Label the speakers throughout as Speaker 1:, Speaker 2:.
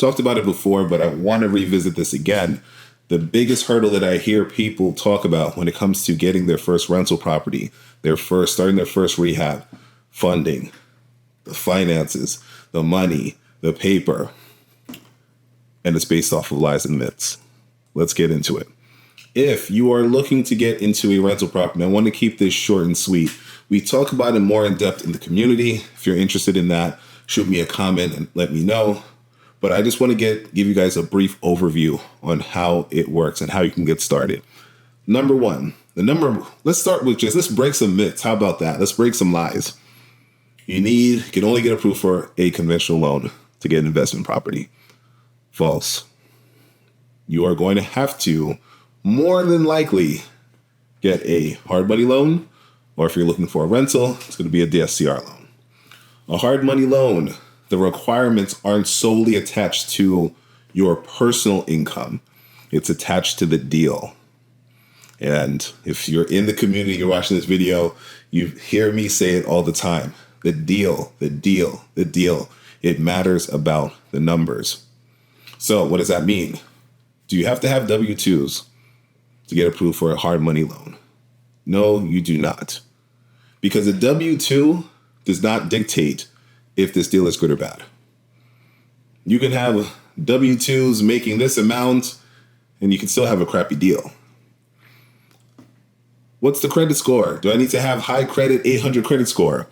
Speaker 1: talked about it before, but I want to revisit this again. The biggest hurdle that I hear people talk about when it comes to getting their first rental property, starting their first rehab, funding, the finances, the money, the paper, and it's based off of lies and myths. Let's get into it. If you are looking to get into a rental property, I want to keep this short and sweet. We talk about it more in depth in the community. If you're interested in that, shoot me a comment and let me know. But I just want to give you guys a brief overview on how it works and how you can get started. Number one, let's start with let's break some myths. How about that? Let's break some lies. You can only get approved for a conventional loan to get an investment property. False. You are going to have to more than likely get a hard money loan, or if you're looking for a rental, it's going to be a DSCR loan. A hard money loan, the requirements aren't solely attached to your personal income. It's attached to the deal. And if you're in the community, you're watching this video, you hear me say it all the time. The deal. It matters about the numbers. So what does that mean? Do you have to have W-2s to get approved for a hard money loan? No, you do not. Because a W-2 does not dictate if this deal is good or bad. You can have W-2s making this amount and you can still have a crappy deal. What's the credit score? Do I need to have high credit, 800 credit score?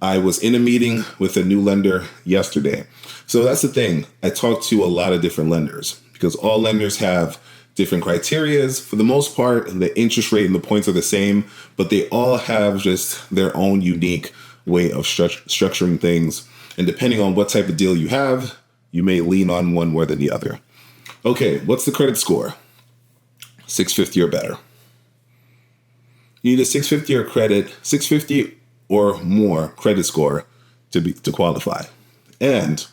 Speaker 1: I was in a meeting with a new lender yesterday. So that's the thing. I talked to a lot of different lenders because all lenders have different criterias. For the most part, the interest rate and the points are the same, but they all have just their own unique way of structuring things. And depending on what type of deal you have, you may lean on one more than the other. Okay, what's the credit score? 650 or better. You need a 650 or more credit score to qualify. And,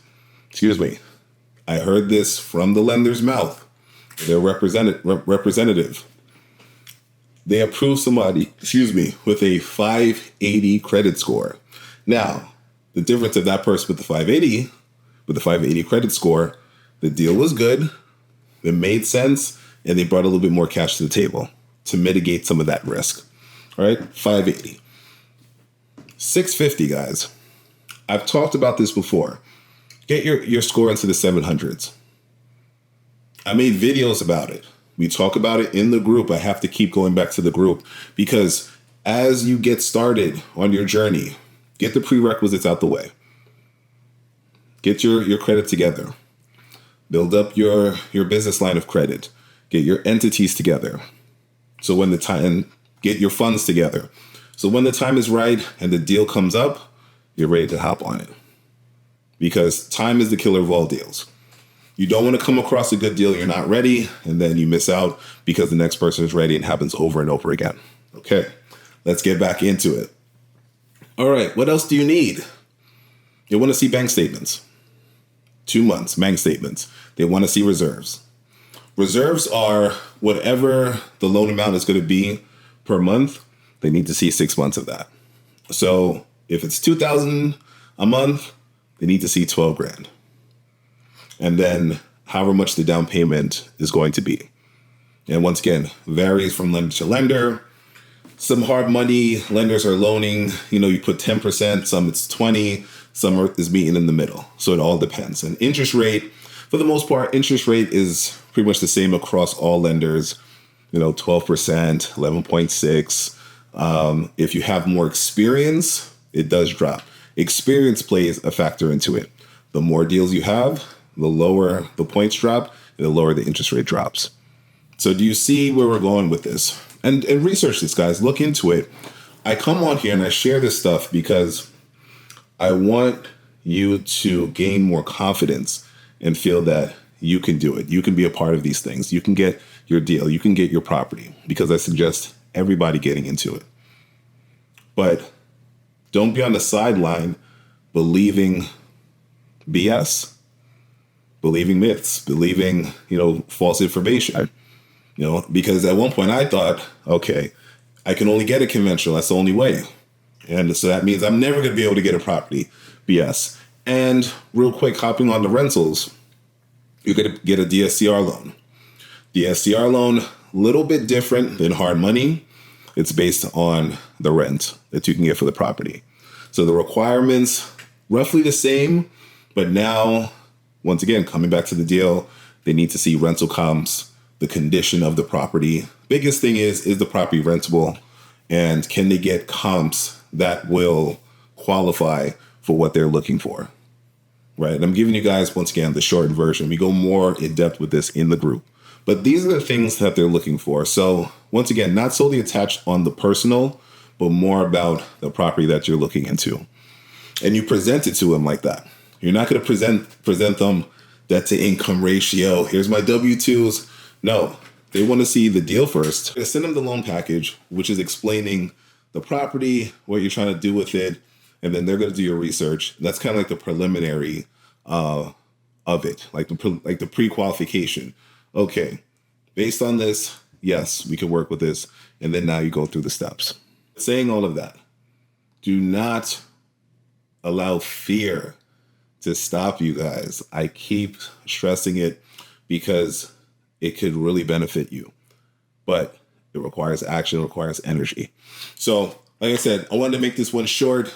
Speaker 1: I heard this from the lender's mouth, their representative. They approved somebody, with a 580 credit score. Now, the difference of that person with the 580 credit score, the deal was good, it made sense, and they brought a little bit more cash to the table to mitigate some of that risk. All right, 580. 650, guys. I've talked about this before. Get your score into the 700s. I made videos about it. We talk about it in the group. I have to keep going back to the group because as you get started on your journey, get the prerequisites out the way. Get your credit together. Build up your business line of credit. Get your entities together. Get your funds together. So when the time is right and the deal comes up, you're ready to hop on it. Because time is the killer of all deals. You don't want to come across a good deal, you're not ready, and then you miss out because the next person is ready and it happens over and over again. Okay, let's get back into it. All right, what else do you need? You want to see bank statements. 2 months, bank statements. They want to see reserves. Reserves are whatever the loan amount is going to be per month. They need to see 6 months of that. So if it's $2,000 a month, they need to see 12 grand. And then however much the down payment is going to be. And once again, varies from lender to lender. Some hard money lenders are loaning, you put 10%, some it's 20, some is meeting in the middle. So it all depends. And interest rate, for the most part, interest rate is pretty much the same across all lenders. 12%, 11.6. If you have more experience, it does drop. Experience plays a factor into it. The more deals you have, the lower the points drop, and the lower the interest rate drops. So do you see where we're going with this? And research this, guys. Look into it. I come on here and I share this stuff because I want you to gain more confidence and feel that you can do it. You can be a part of these things. You can get your deal. You can get your property because I suggest everybody getting into it. But don't be on the sideline believing BS, believing myths, believing, false information. Because at one point I thought, okay, I can only get a conventional. That's the only way. And so that means I'm never going to be able to get a property. BS. And real quick, hopping on the rentals. you're going to get a DSCR loan. DSCR loan, a little bit different than hard money. It's based on the rent that you can get for the property. So the requirements, roughly the same, but now, once again, coming back to the deal, they need to see rental comps, the condition of the property. Biggest thing is the property rentable? And can they get comps that will qualify for what they're looking for? Right? And I'm giving you guys, once again, the short version. We go more in depth with this in the group. But these are the things that they're looking for. So once again, not solely attached on the personal, but more about the property that you're looking into. And you present it to them like that. You're not going to present them debt to income ratio. Here's my W-2s. No, they want to see the deal first. Send them the loan package, which is explaining the property, what you're trying to do with it, and then they're going to do your research. That's kind of like the preliminary of it, like the pre-qualification. Okay, based on this, yes, we can work with this. And then now you go through the steps. Saying all of that, do not allow fear to stop you guys. I keep stressing it because it could really benefit you. But it requires action, it requires energy. So, like I said, I wanted to make this one short.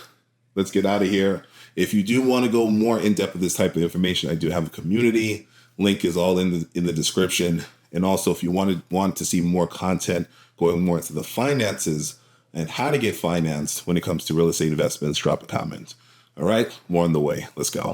Speaker 1: Let's get out of here. If you do want to go more in depth with this type of information, I do have a community. Link is all in the description. And also, if you want to see more content going more into the finances and how to get financed when it comes to real estate investments, drop a comment. All right, more on the way. Let's go.